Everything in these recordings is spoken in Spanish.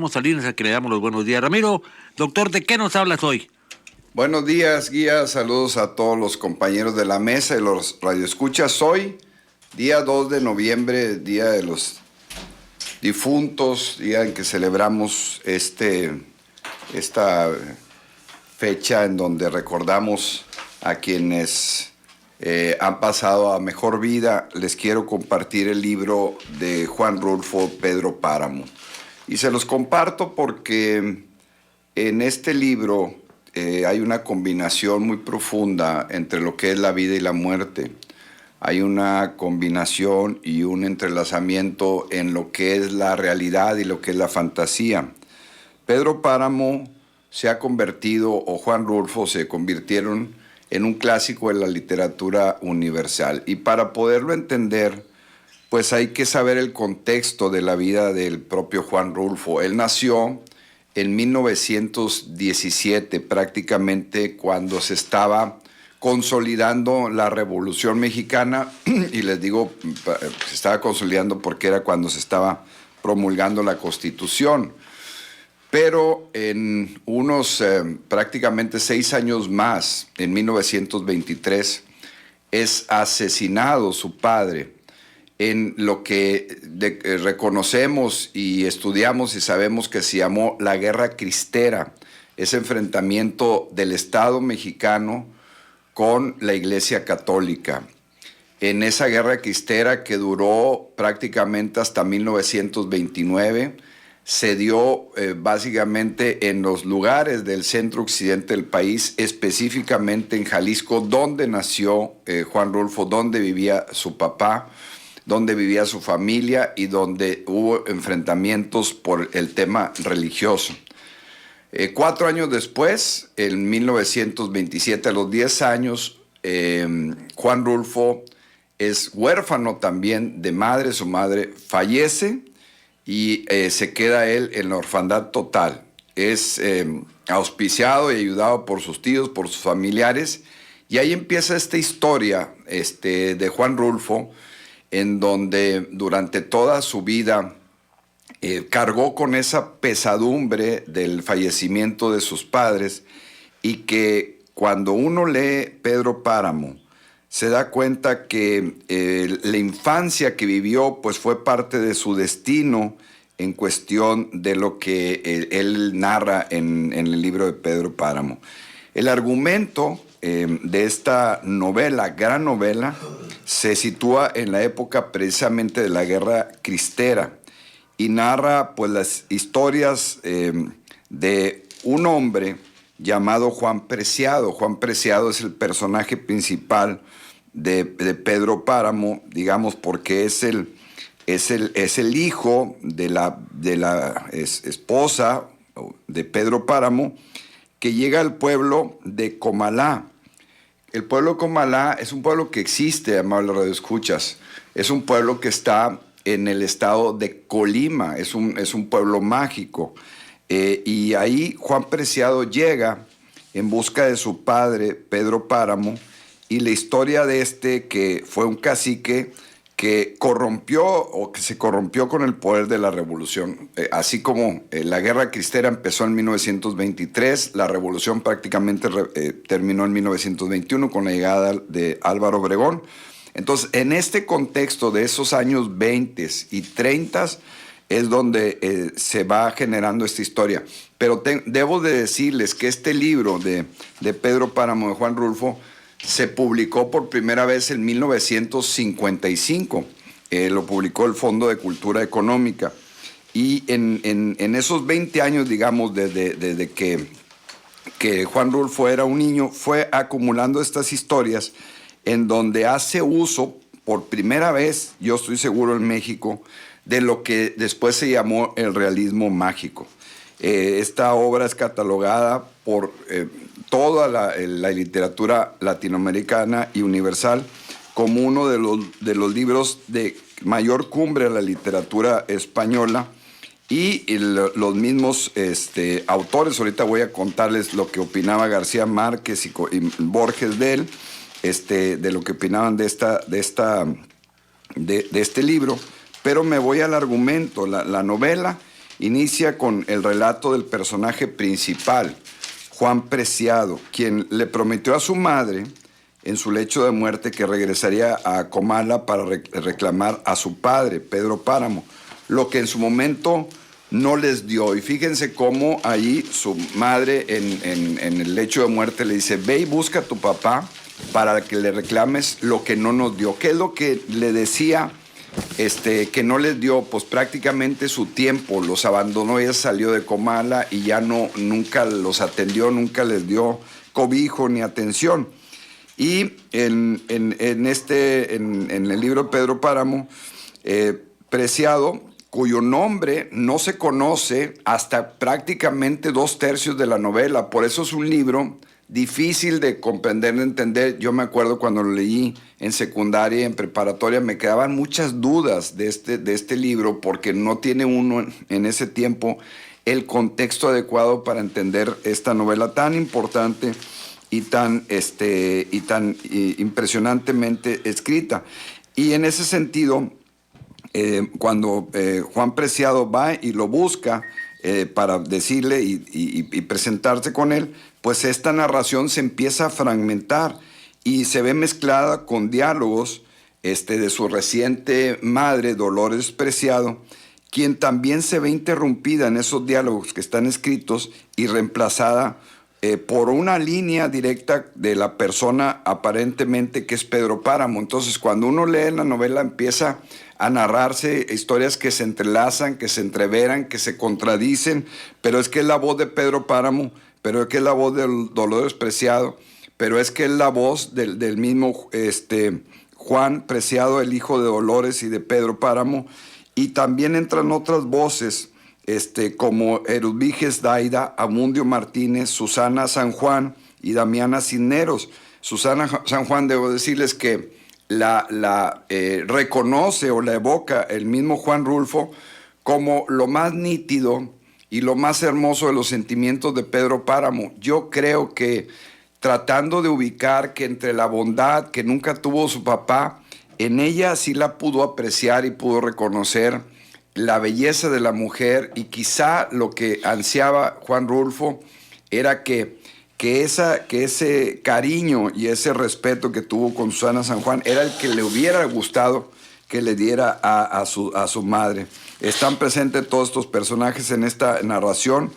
Salinas, a que le damos los buenos días. Ramiro, doctor, ¿de qué nos hablas hoy? Buenos días, guía. Saludos a todos los compañeros de la mesa y los radioescuchas. Hoy, día 2 de noviembre, Día de los Difuntos, día en que celebramos esta fecha en donde recordamos a quienes han pasado a mejor vida. Les quiero compartir el libro de Juan Rulfo, Pedro Páramo. Y se los comparto porque en este libro hay una combinación muy profunda entre lo que es la vida y la muerte. Hay una combinación y un entrelazamiento en lo que es la realidad y lo que es la fantasía. Pedro Páramo se ha convertido, o Juan Rulfo se convirtieron en un clásico de la literatura universal. Y para poderlo entender, pues hay que saber el contexto de la vida del propio Juan Rulfo. Él nació en 1917, prácticamente cuando se estaba consolidando la Revolución Mexicana, y les digo, se estaba consolidando porque era cuando se estaba promulgando la Constitución. Pero en unos prácticamente 6 años más, en 1923, es asesinado su padre, en lo que reconocemos y estudiamos y sabemos que se llamó la Guerra Cristera, ese enfrentamiento del Estado mexicano con la Iglesia Católica. En esa Guerra Cristera, que duró prácticamente hasta 1929, se dio básicamente en los lugares del centro occidente del país, específicamente en Jalisco, donde nació Juan Rulfo, donde vivía su papá, donde vivía su familia y donde hubo enfrentamientos por el tema religioso. 4 años después, en 1927, a los 10 años, Juan Rulfo es huérfano también de madre. Su madre fallece y se queda él en la orfandad total. Es auspiciado y ayudado por sus tíos, por sus familiares, y ahí empieza esta historia de Juan Rulfo, en donde durante toda su vida cargó con esa pesadumbre del fallecimiento de sus padres, y que cuando uno lee Pedro Páramo se da cuenta que la infancia que vivió pues fue parte de su destino en cuestión de lo que él narra en el libro de Pedro Páramo. El argumento de esta novela, gran novela, se sitúa en la época precisamente de la Guerra Cristera y narra pues las historias de un hombre llamado Juan Preciado. Juan Preciado es el personaje principal de Pedro Páramo, digamos, porque es el hijo de la esposa de Pedro Páramo, que llega al pueblo de Comalá. El pueblo de Comalá es un pueblo que existe, amables radioescuchas. Es un pueblo que está en el estado de Colima, es un pueblo mágico. Y ahí Juan Preciado llega en busca de su padre, Pedro Páramo, y la historia de que fue un cacique que se corrompió con el poder de la revolución. Así como la Guerra Cristera empezó en 1923, la revolución prácticamente terminó en 1921 con la llegada de Álvaro Obregón. Entonces, en este contexto de esos años 20 y 30 es donde se va generando esta historia. Pero debo de decirles que este libro de Pedro Páramo, de Juan Rulfo, se publicó por primera vez en 1955. Lo publicó el Fondo de Cultura Económica. Y en esos 20 años, digamos, desde que Juan Rulfo era un niño, fue acumulando estas historias en donde hace uso, por primera vez, yo estoy seguro en México, de lo que después se llamó el realismo mágico. Esta obra es catalogada por toda la literatura latinoamericana y universal como uno de los libros de mayor cumbre de la literatura española, y los mismos autores, ahorita voy a contarles lo que opinaba García Márquez y Borges de él, de lo que opinaban de este libro, pero me voy al argumento. La novela inicia con el relato del personaje principal, Juan Preciado, quien le prometió a su madre en su lecho de muerte que regresaría a Comala para reclamar a su padre, Pedro Páramo, lo que en su momento no les dio. Y fíjense cómo ahí su madre en el lecho de muerte le dice: ve y busca a tu papá para que le reclames lo que no nos dio. ¿Qué es lo que le decía que no les dio? Pues prácticamente su tiempo, los abandonó, ella salió de Comala y ya nunca los atendió, nunca les dio cobijo ni atención. Y en el libro de Pedro Páramo, Preciado, cuyo nombre no se conoce hasta prácticamente 2/3 de la novela, por eso es un libro difícil de comprender, de entender. Yo me acuerdo cuando lo leí en secundaria y en preparatoria, me quedaban muchas dudas de este libro, porque no tiene uno en ese tiempo el contexto adecuado para entender esta novela tan importante y tan impresionantemente escrita. Y en ese sentido, cuando Juan Preciado va y lo busca para decirle y presentarse con él, pues esta narración se empieza a fragmentar y se ve mezclada con diálogos de su reciente madre, Dolores Preciado, quien también se ve interrumpida en esos diálogos que están escritos y reemplazada por una línea directa de la persona aparentemente que es Pedro Páramo. Entonces, cuando uno lee la novela, empieza a narrarse historias que se entrelazan, que se entreveran, que se contradicen, pero es que es la voz de Pedro Páramo, pero es que es la voz del Dolores Preciado, pero es que es la voz del mismo Juan Preciado, el hijo de Dolores y de Pedro Páramo, y también entran otras voces, como Erubiges Daida, Amundio Martínez, Susana San Juan y Damiana Cisneros. Susana San Juan, debo decirles que la reconoce o la evoca el mismo Juan Rulfo como lo más nítido y lo más hermoso de los sentimientos de Pedro Páramo. Yo creo que tratando de ubicar que entre la bondad que nunca tuvo su papá, en ella sí la pudo apreciar y pudo reconocer la belleza de la mujer, y quizá lo que ansiaba Juan Rulfo era que ese cariño y ese respeto que tuvo con Susana San Juan era el que le hubiera gustado que le diera a su madre. Están presentes todos estos personajes en esta narración,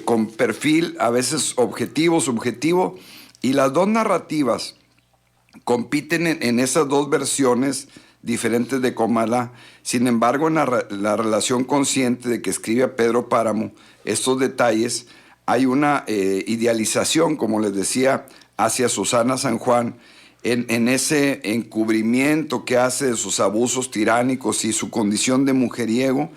con perfil a veces objetivo, subjetivo, y las dos narrativas compiten en esas dos versiones diferentes de Comala. Sin embargo, en la relación consciente de que escribe a Pedro Páramo estos detalles, hay una idealización, como les decía, hacia Susana San Juan, en ese encubrimiento que hace de sus abusos tiránicos y su condición de mujeriego.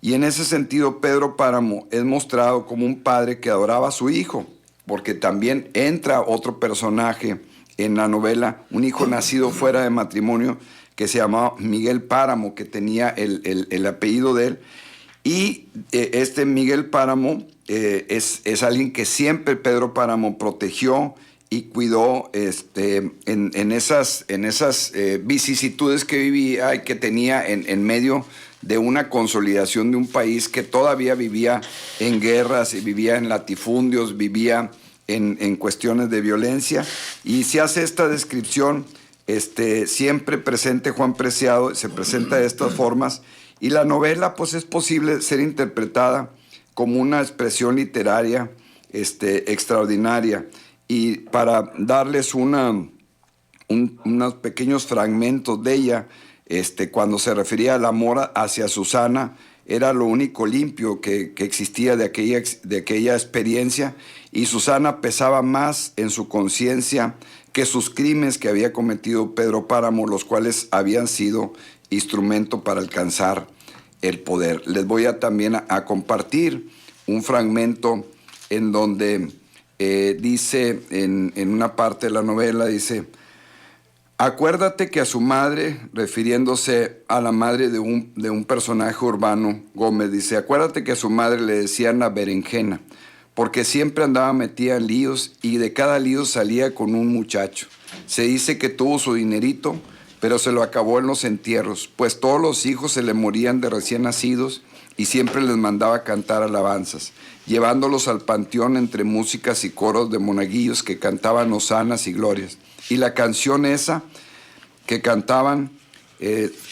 Y en ese sentido, Pedro Páramo es mostrado como un padre que adoraba a su hijo, porque también entra otro personaje en la novela, un hijo nacido fuera de matrimonio, que se llamaba Miguel Páramo, que tenía el apellido de él. Y este Miguel Páramo es alguien que siempre Pedro Páramo protegió y cuidó en esas vicisitudes que vivía y que tenía en medio de una consolidación de un país que todavía vivía en guerras, y vivía en latifundios, vivía en cuestiones de violencia. Y se hace esta descripción siempre presente Juan Preciado, se presenta de estas formas, y la novela pues es posible ser interpretada como una expresión literaria extraordinaria. Y para darles unos pequeños fragmentos de ella, cuando se refería al amor hacia Susana, era lo único limpio que existía de aquella experiencia, y Susana pesaba más en su conciencia que sus crímenes que había cometido Pedro Páramo, los cuales habían sido instrumento para alcanzar el poder. Les voy también a compartir un fragmento en donde dice, en una parte de la novela, dice: acuérdate que a su madre, refiriéndose a la madre de un personaje urbano, Gómez, dice, acuérdate que a su madre le decían la berenjena, porque siempre andaba metida en líos, y de cada lío salía con un muchacho. Se dice que tuvo su dinerito, pero se lo acabó en los entierros, pues todos los hijos se le morían de recién nacidos, y siempre les mandaba cantar alabanzas, llevándolos al panteón entre músicas y coros de monaguillos que cantaban hosanas y glorias. Y la canción esa que cantaban,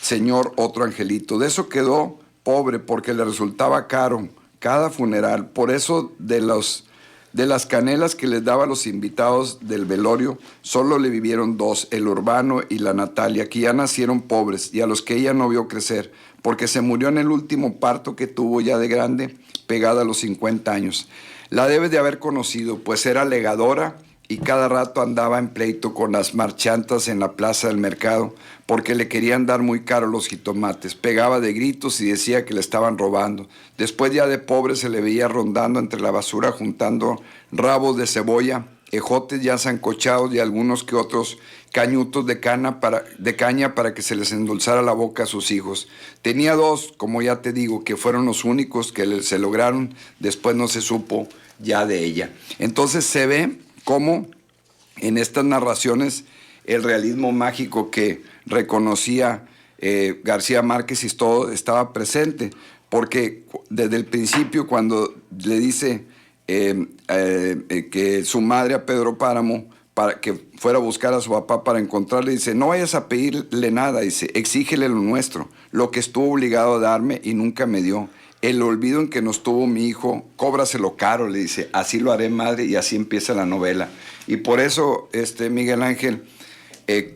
Señor, otro angelito, de eso quedó pobre porque le resultaba caro cada funeral. Por eso de las canelas que les daba a los invitados del velorio, solo le vivieron 2, el Urbano y la Natalia, que ya nacieron pobres y a los que ella no vio crecer, porque se murió en el último parto que tuvo ya de grande, pegada a los 50 años. La debes de haber conocido, pues era legadora y cada rato andaba en pleito con las marchantas en la plaza del mercado, porque le querían dar muy caro los jitomates. Pegaba de gritos y decía que le estaban robando. Después ya de pobre se le veía rondando entre la basura juntando rabos de cebolla, ejotes ya sancochados y algunos que otros cañutos de caña para que se les endulzara la boca a sus hijos. Tenía 2, como ya te digo, que fueron los únicos que se lograron. Después no se supo ya de ella. Entonces se ve cómo en estas narraciones el realismo mágico que reconocía García Márquez y todo estaba presente, porque desde el principio cuando le dice que su madre a Pedro Páramo para que fuera a buscar a su papá para encontrarle, dice, no vayas a pedirle nada, dice, exígele lo nuestro, lo que estuvo obligado a darme y nunca me dio. El olvido en que nos tuvo mi hijo, cóbraselo caro, le dice, así lo haré, madre, y así empieza la novela. Y por eso, Miguel Ángel,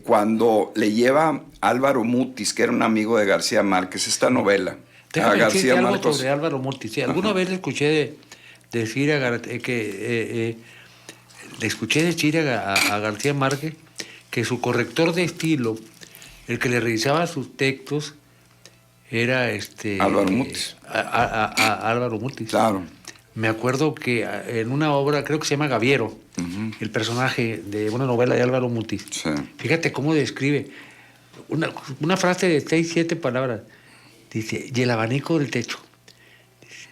cuando le lleva Álvaro Mutis, que era un amigo de García Márquez, esta novela, a García Márquez. Sobre Álvaro Mutis. Sí, alguna vez le escuché decir a García Márquez que su corrector de estilo, el que le revisaba sus textos, era Álvaro Mutis. Álvaro Mutis. Claro. Me acuerdo que en una obra, creo que se llama Gaviero, el personaje de una novela de Álvaro Mutis. Sí. Fíjate cómo describe una frase de 6, 7 palabras. Dice, y el abanico del techo. Dice,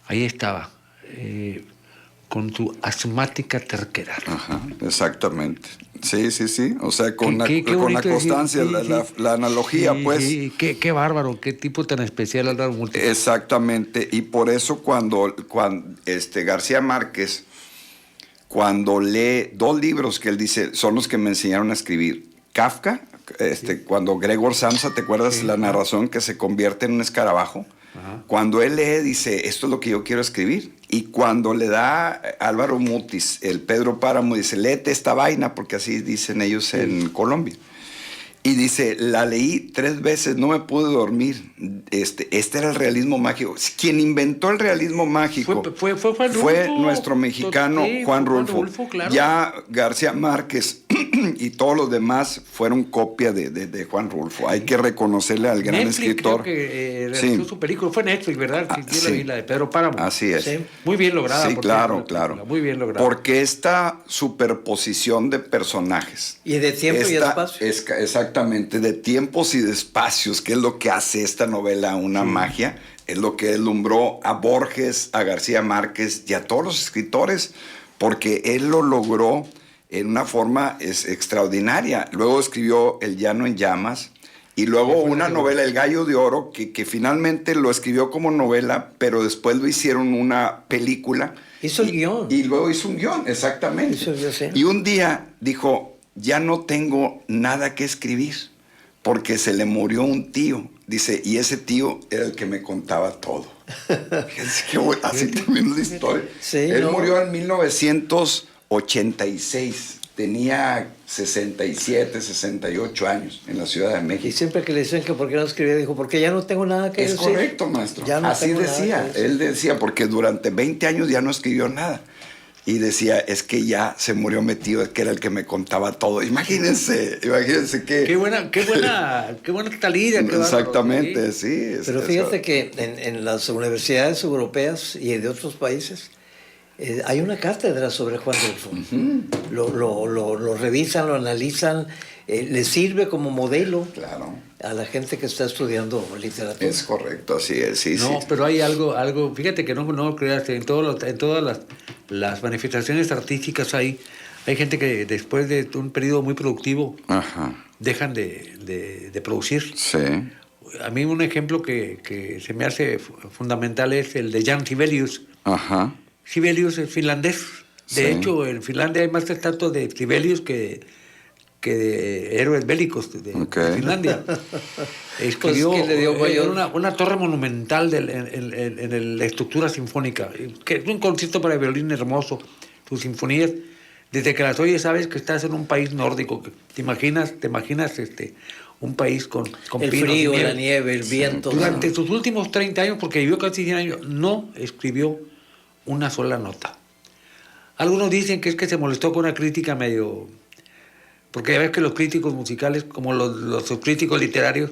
ahí estaba, con tu asmática terquedad. Ajá, exactamente. Sí. O sea, con la constancia, la analogía, sí, pues. Sí. Qué bárbaro, qué tipo tan especial Álvaro Mutis. Exactamente. Y por eso cuando García Márquez, cuando lee 2 libros que él dice, son los que me enseñaron a escribir. Kafka, cuando Gregor Samsa, ¿te acuerdas la narración que se convierte en un escarabajo? Ajá. Cuando él lee, dice, esto es lo que yo quiero escribir. Y cuando le da Álvaro Mutis, el Pedro Páramo, dice, léete esta vaina, porque así dicen ellos en Colombia. Y dice, la leí 3 veces, no me pude dormir. Este era el realismo mágico. Quien inventó el realismo mágico fue Juan Rulfo, fue nuestro mexicano Juan Rulfo. Claro. Ya García Márquez y todos los demás fueron copia de Juan Rulfo. Hay que reconocerle al gran Netflix, escritor. Creo que realizó su película. Fue Netflix, ¿verdad? Yo la vi, la de Pedro Páramo. Así es. Sí. Muy bien lograda. Sí, claro. Muy bien lograda. Porque esta superposición de personajes. Y de tiempo y espacio. Exactamente, de tiempos y de espacios, que es lo que hace esta novela una magia, es lo que deslumbró a Borges, a García Márquez y a todos los escritores, porque él lo logró en una forma extraordinaria. Luego escribió El llano en llamas y luego una novela, El gallo de oro, que finalmente lo escribió como novela, pero después lo hicieron una película. Hizo el guión. Y luego hizo un guión, exactamente. Hizo el guión, sí. Y un día dijo, ya no tengo nada que escribir, porque se le murió un tío. Dice, y ese tío era el que me contaba todo. Así terminó la historia. Sí, Él murió en 1986. Tenía 67, 68 años en la Ciudad de México. Y siempre que le decían que por qué no escribía, dijo, porque ya no tengo nada que decir. Es correcto, maestro. Ya no así tengo decía. Nada que Él decía, porque durante 20 años ya no escribió nada. Y decía, es que ya se murió mi tío, que era el que me contaba todo. Imagínense que... Qué buena talida. Exactamente, sí. Pero fíjate que en las universidades europeas y de otros países hay una cátedra sobre Juan Rulfo. Lo revisan, lo analizan, le sirve como modelo a la gente que está estudiando literatura. Es correcto, así es, sí. No, pero hay algo, fíjate que no creas, en todas las manifestaciones artísticas hay gente que después de un periodo muy productivo dejan de producir. Sí. a mí un ejemplo que se me hace fundamental es el de Jan Sibelius. Ajá. Sibelius es finlandés. De Sí. hecho, en Finlandia hay más estatuas de Sibelius que de héroes bélicos Ok. de Finlandia. Escribió Pues, ¿qué le dio mayor? una torre monumental en la estructura sinfónica, que es un concierto para violín hermoso. Sus sinfonías, desde que las oyes sabes que estás en un país nórdico. Que te imaginas un país con El pinos y frío, nieve. la nieve, el viento. Durante sus últimos 30 años, porque vivió casi 100 años, no escribió una sola nota. Algunos dicen que es que se molestó con una crítica medio... Porque ya ves que los críticos musicales, como los críticos literarios,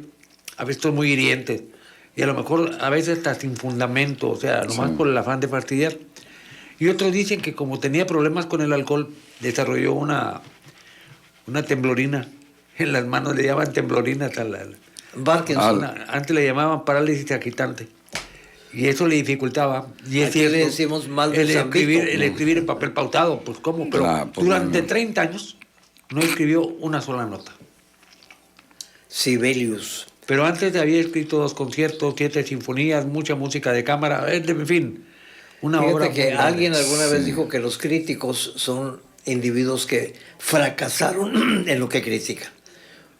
a veces son muy hirientes. Y a lo mejor a veces hasta sin fundamento, o sea, nomás Sí. por el afán de fastidiar. Y otros dicen que como tenía problemas con el alcohol, desarrolló una temblorina en las manos, le llaman temblorinas a la... Parkinson. Antes le llamaban parálisis agitante. Y eso le dificultaba. Y es Aquí cierto, le decimos mal de el San Vito. escribir en papel pautado, pues cómo, pero Claro, pues, durante no. 30 años no escribió una sola nota. Sibelius. Pero antes había escrito 2 conciertos, 7 sinfonías, mucha música de cámara, en fin, una obra Fíjate que muy grande. alguien alguna vez Sí. dijo que los críticos son individuos que fracasaron en lo que critican.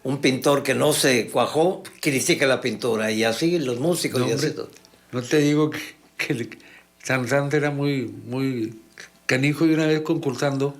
Un pintor que no se cuajó, critica la pintura, y así los músicos, No, y así hombre, todo. no te digo que Sansón era muy canijo, y una vez concursando